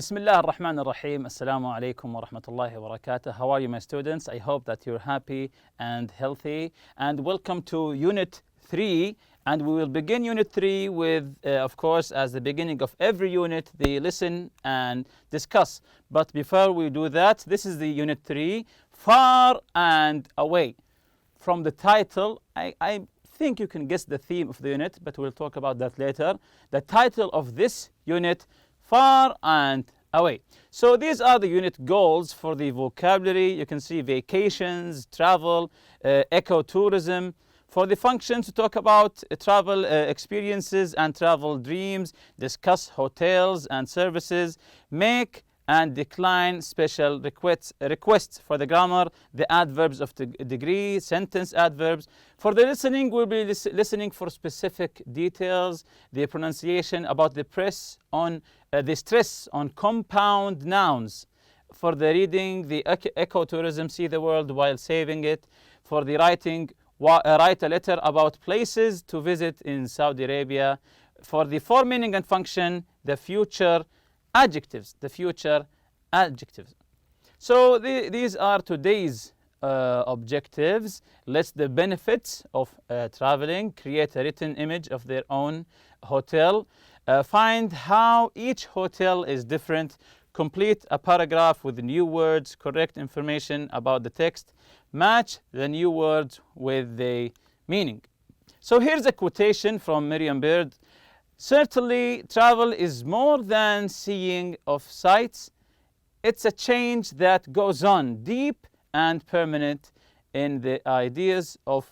Bismillah ar-Rahman ar-Rahim. Assalamu alaikum wa rahmatullahi wa barakatuh. How are you, my students? I hope that you're happy and healthy. And welcome to Unit 3. And we will begin Unit 3 with, of course, as the beginning of every unit, the listen and discuss. But before we do that, this is the Unit 3, Far and Away. From the title, I think you can guess the theme of the unit, but we'll talk about that later. The title of this unit, Far and Away. So these are the unit goals for the vocabulary. You can see vacations, travel, ecotourism. For the functions, to talk about travel experiences and travel dreams, discuss hotels and services, make and decline special requests. For the grammar, the adverbs of the degree, sentence adverbs. For the listening, we'll be listening for specific details, the pronunciation about the stress on compound nouns. For the reading, the ecotourism, see the world while saving it. For the writing, write a letter about places to visit in Saudi Arabia. For the form, meaning and function, the future adjectives. So these are today's objectives. List the benefits of traveling. Create a written image of their own hotel. Find how each hotel is different. Complete a paragraph with new words, correct information about the text. Match the new words with the meaning. So here's a quotation from Merriam-Webster. Certainly, travel is more than seeing of sights. It's a change that goes on, deep and permanent in the ideas of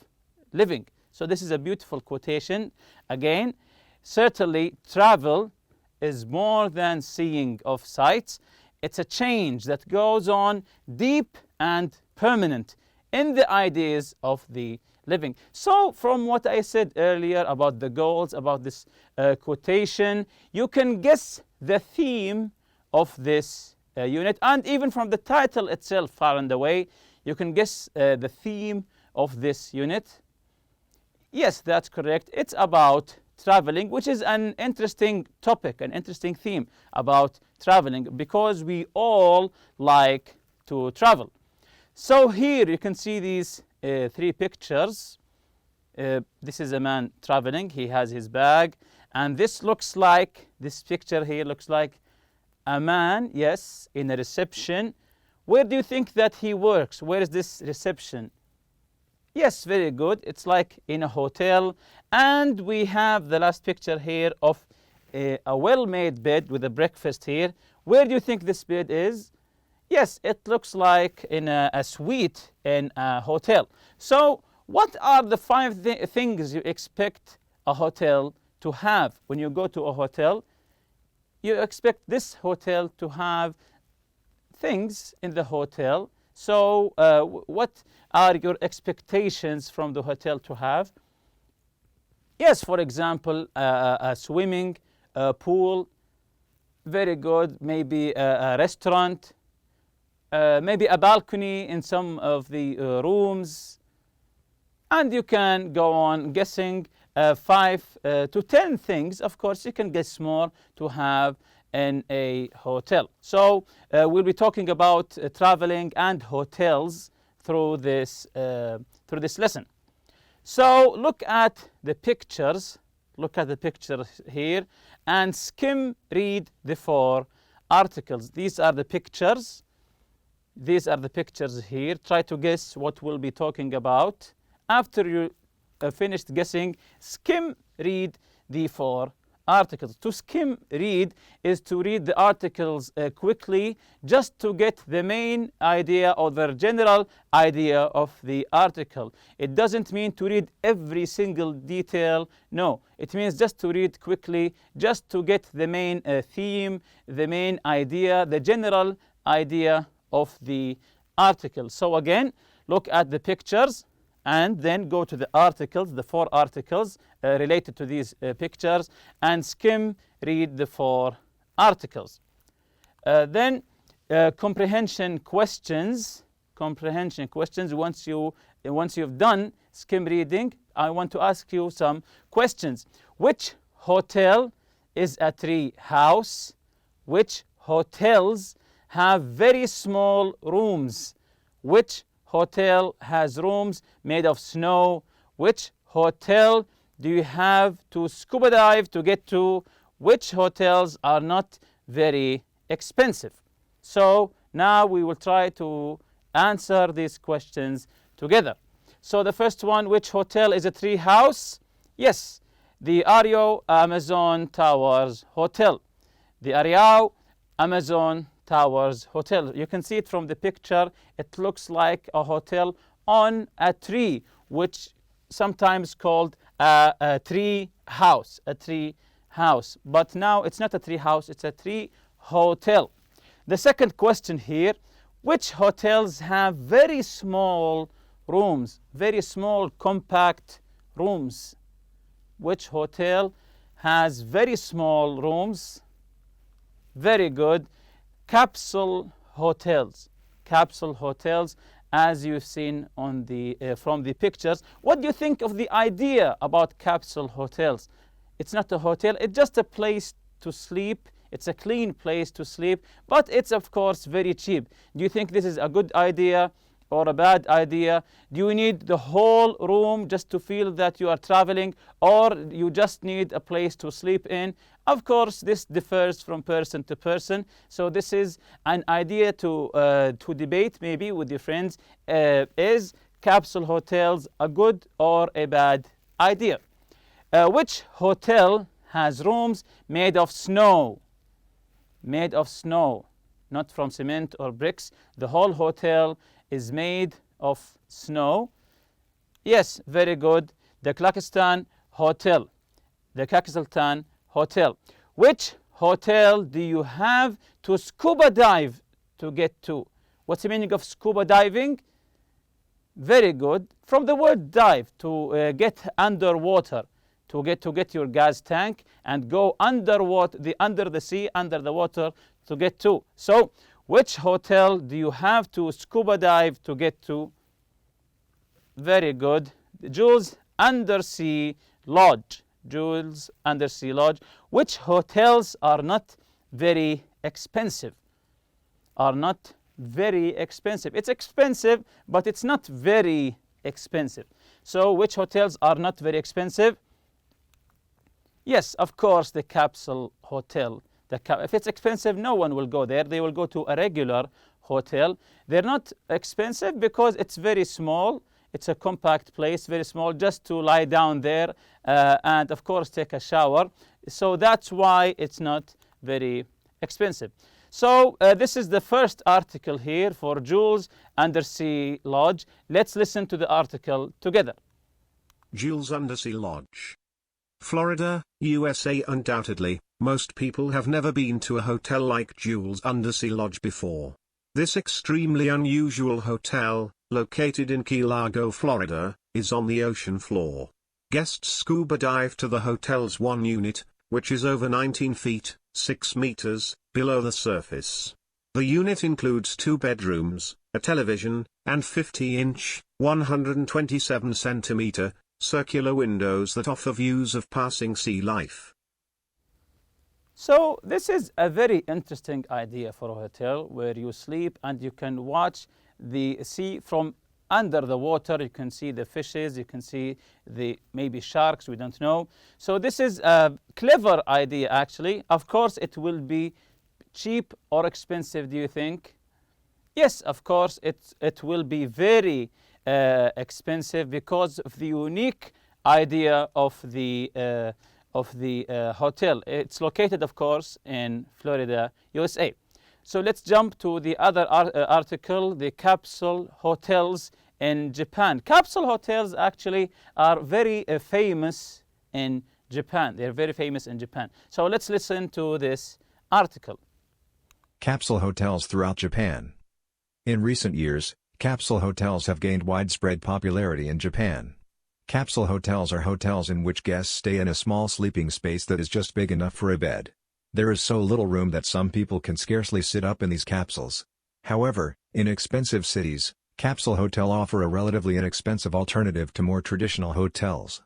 living. So this is a beautiful quotation. Again, certainly travel is more than seeing of sights. It's a change that goes on, deep and permanent in the ideas of the living. So from what I said earlier about the goals, about this quotation, you can guess the theme of this unit. And even from the title itself, Far and Away, you can guess the theme of this unit. Yes, that's correct. It's about traveling, which is an interesting topic, an interesting theme about traveling, because we all like to travel. So here you can see these three pictures. This is a man traveling. He has his bag. And this picture here looks like a man, yes, in a reception. Where do you think that he works? Where is this reception? Yes, very good. It's like in a hotel. And we have the last picture here of a well-made bed with a breakfast here. Where do you think this bed is? Yes, it looks like in a suite in a hotel. So what are the five things you expect a hotel to have? When you go to a hotel, you expect this hotel to have things in the hotel. So what are your expectations from the hotel to have? Yes, for example, a swimming pool. Very good. Maybe a restaurant. Maybe a balcony in some of the rooms. And you can go on guessing 5 to 10 things. Of course, you can guess more to have in a hotel. So we'll be talking about traveling and hotels through this lesson. So look at the pictures. Look at the pictures here and skim read the 4 articles. These are the pictures. These are the pictures here. Try to guess what we'll be talking about. After you finished guessing, skim read the 4 articles. To skim read is to read the articles quickly, just to get the main idea or the general idea of the article. It doesn't mean to read every single detail. No, it means just to read quickly, just to get the main theme, the main idea, the general idea of the article. So again, look at the pictures and then go to the articles, the 4 articles related to these pictures, and skim read the 4 articles. Then comprehension questions. Comprehension questions. Once you've done skim reading, I want to ask you some questions. Which hotel is a tree house? Which hotels have very small rooms? Which hotel has rooms made of snow? Which hotel do you have to scuba dive to get to? Which hotels are not very expensive? So now we will try to answer these questions together. So the first one, which hotel is a tree house? Yes, the Ario Amazon Towers Hotel. The Ario Amazon Towers Hotel. You can see it from the picture. It looks like a hotel on a tree, which sometimes called a tree house, a tree house. But now it's not a tree house, it's a tree hotel. The second question here, which hotels have very small rooms, very small compact rooms? Which hotel has very small rooms? Very good. Capsule hotels. Capsule hotels, as you've seen on the from the pictures. What do you think of the idea about capsule hotels? It's not a hotel, it's just a place to sleep. It's a clean place to sleep, but it's of course very cheap. Do you think this is a good idea or a bad idea? Do you need the whole room just to feel that you are traveling, or you just need a place to sleep in? Of course, this differs from person to person. So this is an idea to debate maybe with your friends. Is capsule hotels a good or a bad idea? Which hotel has rooms made of snow? Made of snow, not from cement or bricks. The whole hotel is made of snow. Yes, very good. The Klakistan Hotel. The Klakistan Hotel. Which hotel do you have to scuba dive to get to? What's the meaning of scuba diving? Very good. From the word dive, to get underwater. To get your gas tank and go underwater, under the sea, under the water to get to. So, which hotel do you have to scuba dive to get to? Very good. Jules Undersea Lodge. Jules Undersea Lodge. Which hotels are not very expensive? Are not very expensive. It's expensive, but it's not very expensive. So, which hotels are not very expensive? Yes, of course, the capsule hotel. If it's expensive, no one will go there. They will go to a regular hotel. They're not expensive because it's very small. It's a compact place, very small, just to lie down there and, of course, take a shower. So that's why it's not very expensive. So this is the first article here for Jules Undersea Lodge. Let's listen to the article together. Jules Undersea Lodge. Florida, USA. Undoubtedly, most people have never been to a hotel like Jules Undersea Lodge before. This extremely unusual hotel, located in Key Largo, Florida, is on the ocean floor. Guests scuba dive to the hotel's one unit, which is over 19 feet, 6 meters, below the surface. The unit includes 2 bedrooms, a television, and 50-inch, 127-centimeter, circular windows that offer views of passing sea life. So this is a very interesting idea for a hotel where you sleep and you can watch the sea from under the water. You can see the fishes, you can see the maybe sharks, we don't know. So this is a clever idea actually. Of course it will be cheap or expensive, do you think? Yes, of course it will be very expensive because of the unique idea of the hotel. It's located, of course, in Florida, USA. So let's jump to the other article, the capsule hotels in Japan. Capsule hotels actually are very famous in Japan. They're very famous in Japan. So let's listen to this article. Capsule hotels throughout Japan. In recent years, capsule hotels have gained widespread popularity in Japan. Capsule hotels are hotels in which guests stay in a small sleeping space that is just big enough for a bed. There is so little room that some people can scarcely sit up in these capsules. However, in expensive cities, capsule hotels offer a relatively inexpensive alternative to more traditional hotels.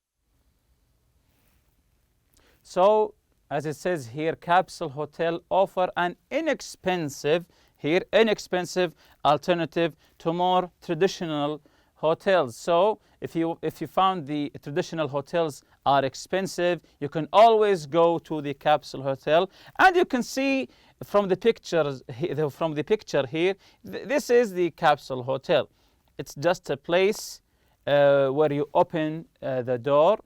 So, as it says here, capsule hotel offer an inexpensive alternative to more traditional hotels. So if you found the traditional hotels are expensive, you can always go to the capsule hotel. And you can see from the picture here, this is the capsule hotel. It's just a place where you open the door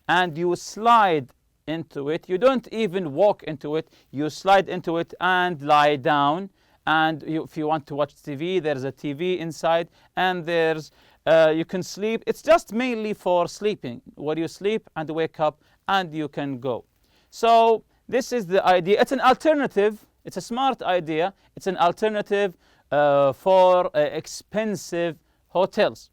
and you slide into it. You don't even walk into it. You slide into it and lie down. And if you want to watch TV, there's a TV inside, and there's you can sleep. It's just mainly for sleeping, where you sleep and wake up and you can go. So this is the idea. It's an alternative. It's a smart idea. It's an alternative for expensive hotels.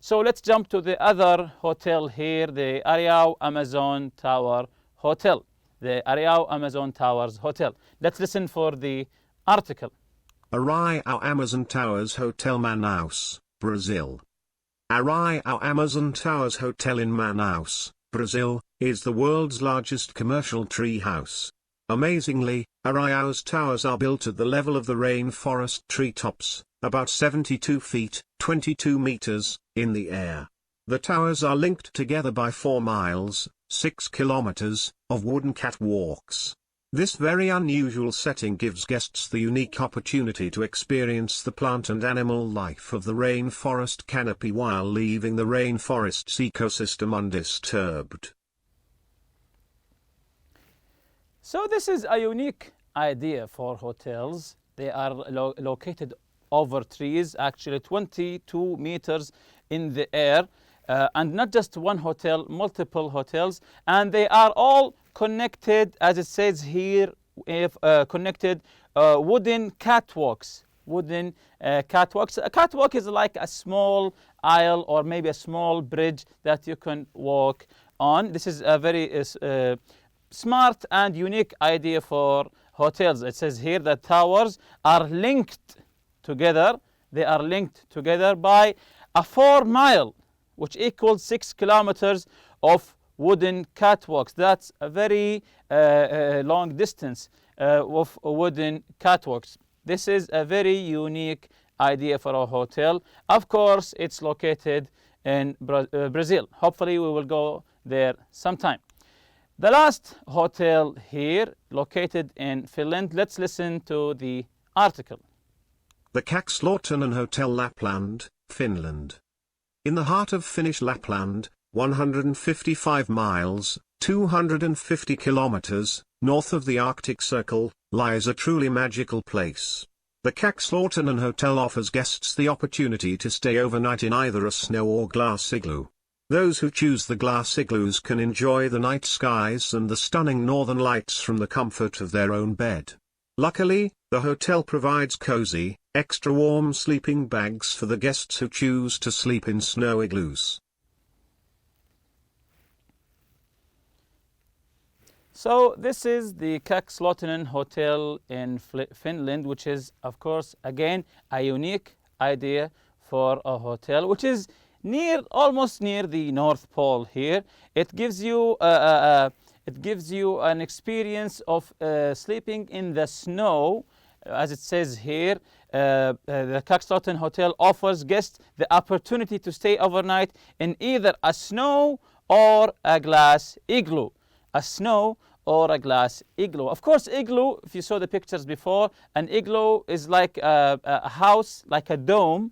So let's jump to the other hotel here, the Ariao Amazon Tower Hotel. The Ariao Amazon Towers Hotel. Let's listen for the article. Ariao Amazon Towers Hotel, Manaus, Brazil. Ariao Amazon Towers Hotel in Manaus, Brazil, is the world's largest commercial tree house. Amazingly, Ariao's towers are built at the level of the rainforest treetops, about 72 feet, 22 meters, in the air. The towers are linked together by 4 miles, 6 kilometers, of wooden catwalks. This very unusual setting gives guests the unique opportunity to experience the plant and animal life of the rainforest canopy while leaving the rainforest's ecosystem undisturbed. So this is a unique idea for hotels. They are located over trees, actually 22 meters in the air. And not just one hotel, multiple hotels. And they are all connected, as it says here, connected wooden catwalks. Catwalks. A catwalk is like a small aisle or maybe a small bridge that you can walk on. This is a very smart and unique idea for hotels. It says here that towers are linked together. They are linked together by a 4-mile, which equals 6 kilometers of wooden catwalks. That's a very long distance of wooden catwalks. This is a very unique idea for a hotel. Of course, it's located in Brazil. Hopefully, we will go there sometime. The last hotel here, located in Finland. Let's listen to the article. The Kakslotinen Hotel, Lapland, Finland. In the heart of Finnish Lapland, 155 miles, 250 kilometers, north of the Arctic Circle, lies a truly magical place. The Kakslotinen Hotel offers guests the opportunity to stay overnight in either a snow or glass igloo. Those who choose the glass igloos can enjoy the night skies and the stunning northern lights from the comfort of their own bed. Luckily, the hotel provides cozy, extra warm sleeping bags for the guests who choose to sleep in snow igloos. So this is the Kakslotinen Hotel in Finland, which is, of course, again, a unique idea for a hotel, which is almost near the North Pole here. It gives you an experience of sleeping in the snow. As it says here, the Kakslotinen Hotel offers guests the opportunity to stay overnight in either a snow or a glass igloo. A snow or a glass igloo. Of course, igloo, if you saw the pictures before, an igloo is like a house, like a dome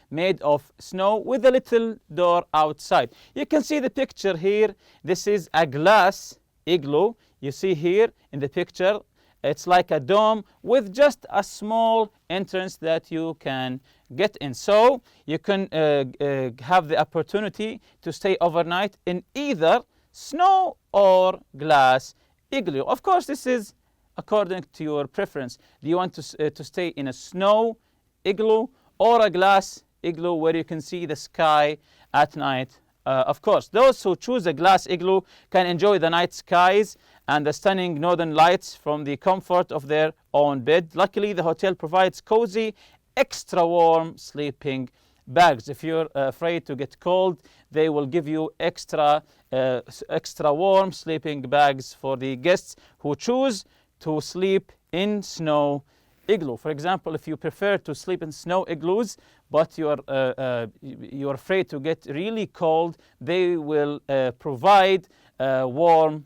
made of snow with a little door outside. You can see the picture here. This is a glass igloo. You see here in the picture, it's like a dome with just a small entrance that you can get in. So you can have the opportunity to stay overnight in either snow or glass igloo. Of course, this is according to your preference. Do you want to stay in a snow igloo or a glass igloo where you can see the sky at night? Of course, those who choose a glass igloo can enjoy the night skies and the stunning northern lights from the comfort of their own bed. Luckily, the hotel provides cozy, extra warm sleeping bags. If you're afraid to get cold, they will give you extra warm sleeping bags for the guests who choose to sleep in snow igloo. For example, if you prefer to sleep in snow igloos, but you're afraid to get really cold, they will provide warm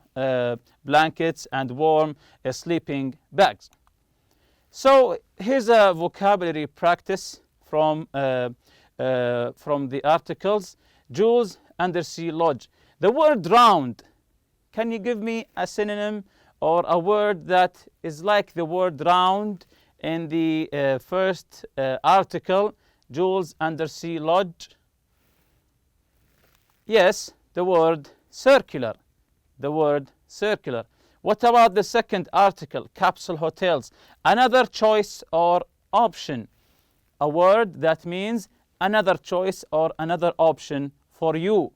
blankets and warm sleeping bags. So here's a vocabulary practice from the articles. Jules Undersea Lodge. The word round. Can you give me a synonym or a word that is like the word round in the first article? Jules Undersea Lodge. Yes, the word circular. The word circular. What about the second article? Capsule hotels. Another choice or option. A word that means another choice or another option for you.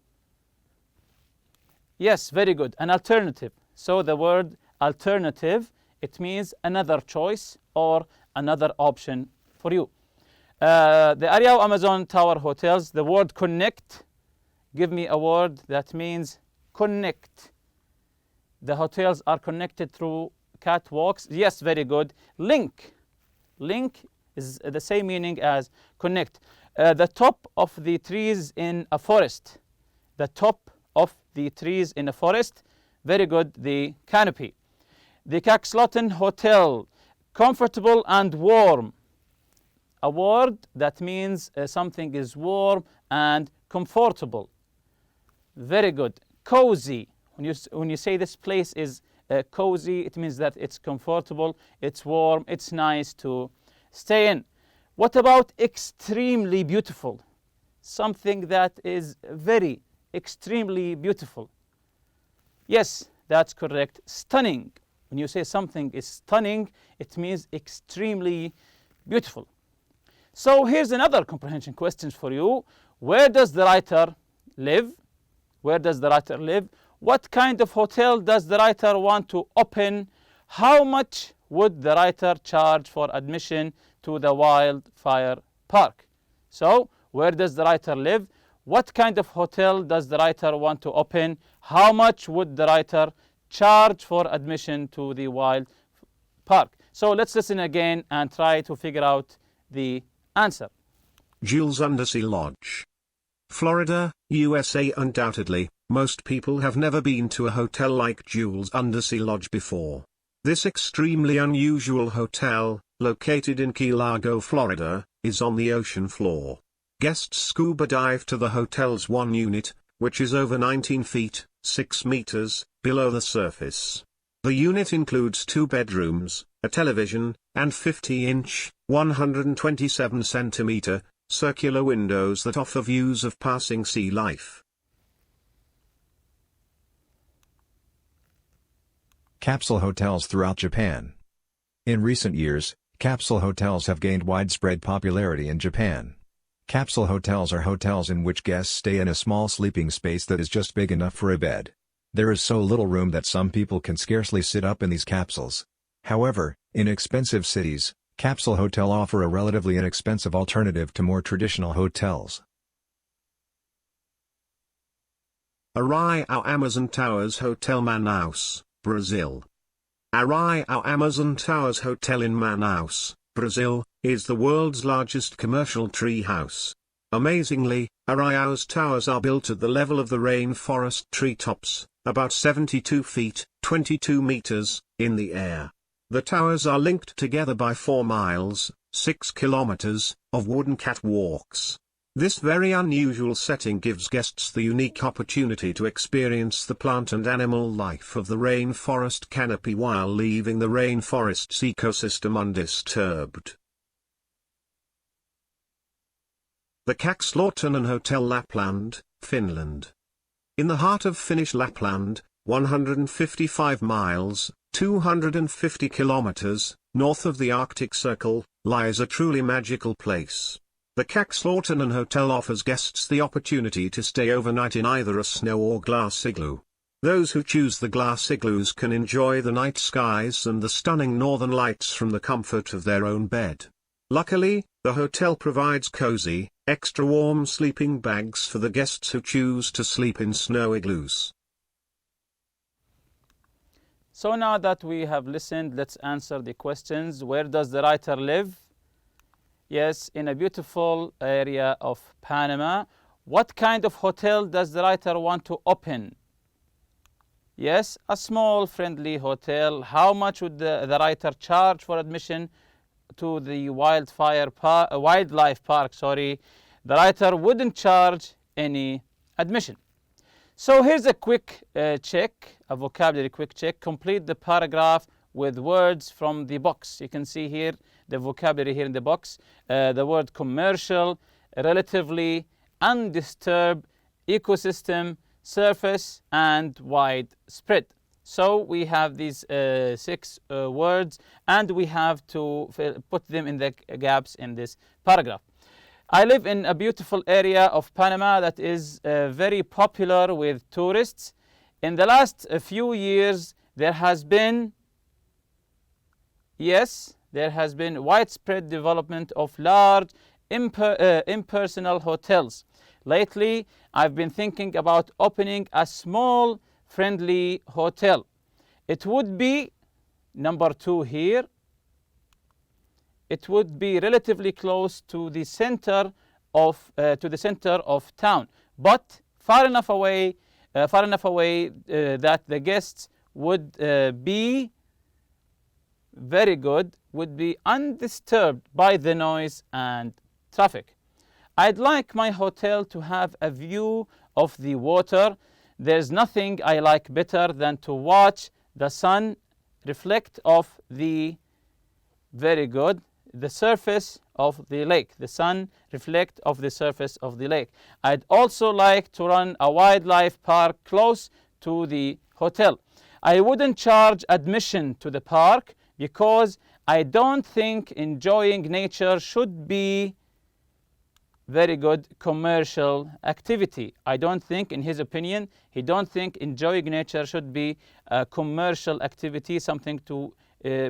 Yes, very good. An alternative. So the word alternative, it means another choice or another option for you. The Ariao Amazon Tower hotels, the word connect. Give me a word that means connect. The hotels are connected through catwalks. Yes, very good. Link. Link is the same meaning as connect. The top of the trees in a forest. The top of the trees in a forest. Very good. The canopy. The Caxlotten Hotel. Comfortable and warm. A word that means something is warm and comfortable. Very good. Cozy. When you say this place is cozy, it means that it's comfortable, it's warm, it's nice to stay in. What about extremely beautiful? Something that is very extremely beautiful. Yes, that's correct. Stunning. When you say something is stunning, it means extremely beautiful. So here's another comprehension question for you. Where does the writer live? Where does the writer live? What kind of hotel does the writer want to open? How much would the writer charge for admission to the wildfire park? So, where does the writer live? What kind of hotel does the writer want to open? How much would the writer charge for admission to the wild park? So, let's listen again and try to figure out the answer. Jules Undersea Lodge. Florida, USA. Undoubtedly, most people have never been to a hotel like Jules Undersea Lodge before. This extremely unusual hotel, located in Key Largo, Florida, is on the ocean floor. Guests scuba dive to the hotel's one unit, which is over 19 feet, 6 meters, below the surface. The unit includes 2 bedrooms, a television, and 50-inch, 127-centimeter, circular windows that offer views of passing sea life. Capsule hotels throughout Japan. In recent years, capsule hotels have gained widespread popularity in Japan. Capsule hotels are hotels in which guests stay in a small sleeping space that is just big enough for a bed. There is so little room that some people can scarcely sit up in these capsules. However, in expensive cities, capsule hotels offer a relatively inexpensive alternative to more traditional hotels. Arraial Amazon Towers Hotel, Manaus, Brazil. Arraial Amazon Towers Hotel in Manaus, Brazil, is the world's largest commercial tree house. Amazingly, Arraial's towers are built at the level of the rainforest treetops, about 72 feet, 22 meters, in the air. The towers are linked together by 4 miles, 6 kilometers, of wooden catwalks. This very unusual setting gives guests the unique opportunity to experience the plant and animal life of the rainforest canopy while leaving the rainforest's ecosystem undisturbed. The Caxlotten Hotel, Lapland, Finland. In the heart of Finnish Lapland, 155 miles, 250 kilometers, north of the Arctic Circle, lies a truly magical place. The Caxlotten Hotel offers guests the opportunity to stay overnight in either a snow or glass igloo. Those who choose the glass igloos can enjoy the night skies and the stunning northern lights from the comfort of their own bed. Luckily, the hotel provides cozy, extra warm sleeping bags for the guests who choose to sleep in snow igloos. So now that we have listened, let's answer the questions. Where does the writer live? Yes, in a beautiful area of Panama. What kind of hotel does the writer want to open? Yes, a small friendly hotel. How much would the writer charge for admission to the wildlife park? The writer wouldn't charge any admission. So here's a quick check, a vocabulary quick check. Complete the paragraph with words from the box. You can see here the vocabulary here in the box. The word commercial, relatively, undisturbed, ecosystem, surface, and widespread. So we have these 6 words, and we have to put them in the gaps in this paragraph. I live in a beautiful area of Panama that is very popular with tourists. In the last few years, there has been widespread development of large impersonal hotels. Lately, I've been thinking about opening a small, friendly hotel. It would be, number 2 here, it would be relatively close to the center of town, but far enough away that the guests would be very good, would be undisturbed by the noise and traffic. I'd like my hotel to have a view of the water. There's nothing I like better than to watch the sun reflect off the surface of the lake. The sun reflect off the surface of the lake. I'd also like to run a wildlife park close to the hotel. I wouldn't charge admission to the park because I don't think enjoying nature should be very good commercial activity. I don't think, in his opinion, he don't think enjoying nature should be a commercial activity, something to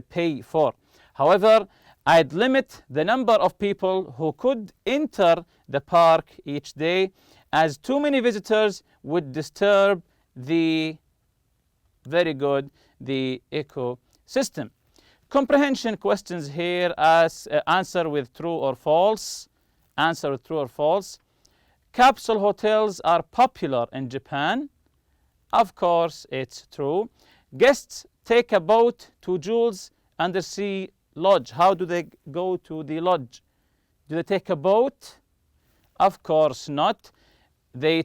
pay for. However, I'd limit the number of people who could enter the park each day, as too many visitors would disturb the ecosystem. Comprehension questions here as answer with true or false. Answer with true or false. Capsule hotels are popular in Japan. Of course, it's true. Guests take a boat to Jules Undersea Lodge. How do they go to the lodge? Do they take a boat? Of course not. They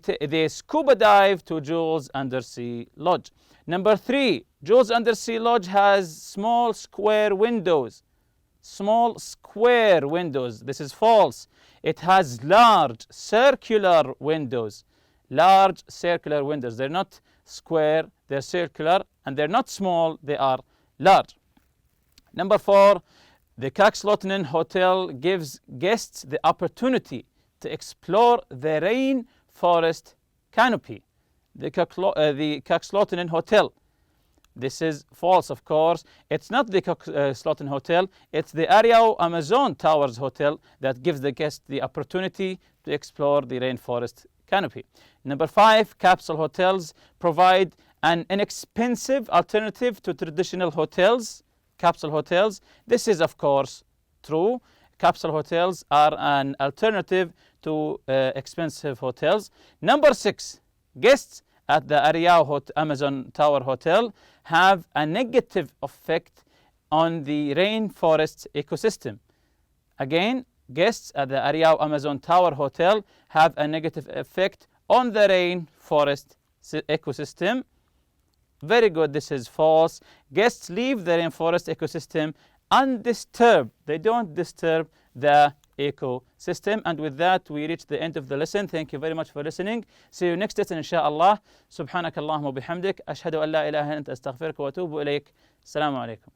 scuba dive to Jules Undersea Lodge. Number 3, Jules Undersea Lodge has small square windows. Small square windows. This is false. It has large circular windows. Large circular windows. They're not square, they're circular, and they're not small, they are large. Number 4, the Kaxlotinen Hotel gives guests the opportunity to explore the rainforest canopy. The Kaxlotinen Hotel. This is false, of course. It's not the Kaxlotinen Hotel. It's the Ariao Amazon Towers Hotel that gives the guest the opportunity to explore the rainforest canopy. Number 5, capsule hotels provide an inexpensive alternative to traditional hotels. Capsule hotels. This is, of course, true. Capsule hotels are an alternative to expensive hotels. Number 6, guests at the Ariao Amazon Tower Hotel have a negative effect on the rainforest ecosystem. Again, guests at the Ariao Amazon Tower Hotel have a negative effect on the rainforest ecosystem. Very good, this is false. Guests leave the rainforest ecosystem undisturbed. They don't disturb the ecosystem. And with that, we reach the end of the lesson. Thank you very much for listening. See you next lesson, inshallah. Subhanak Allahumma bihamdik. Ashhadu an la ilaha illa anta astaghfiruka wa atubu ilayk. Assalamu alaikum.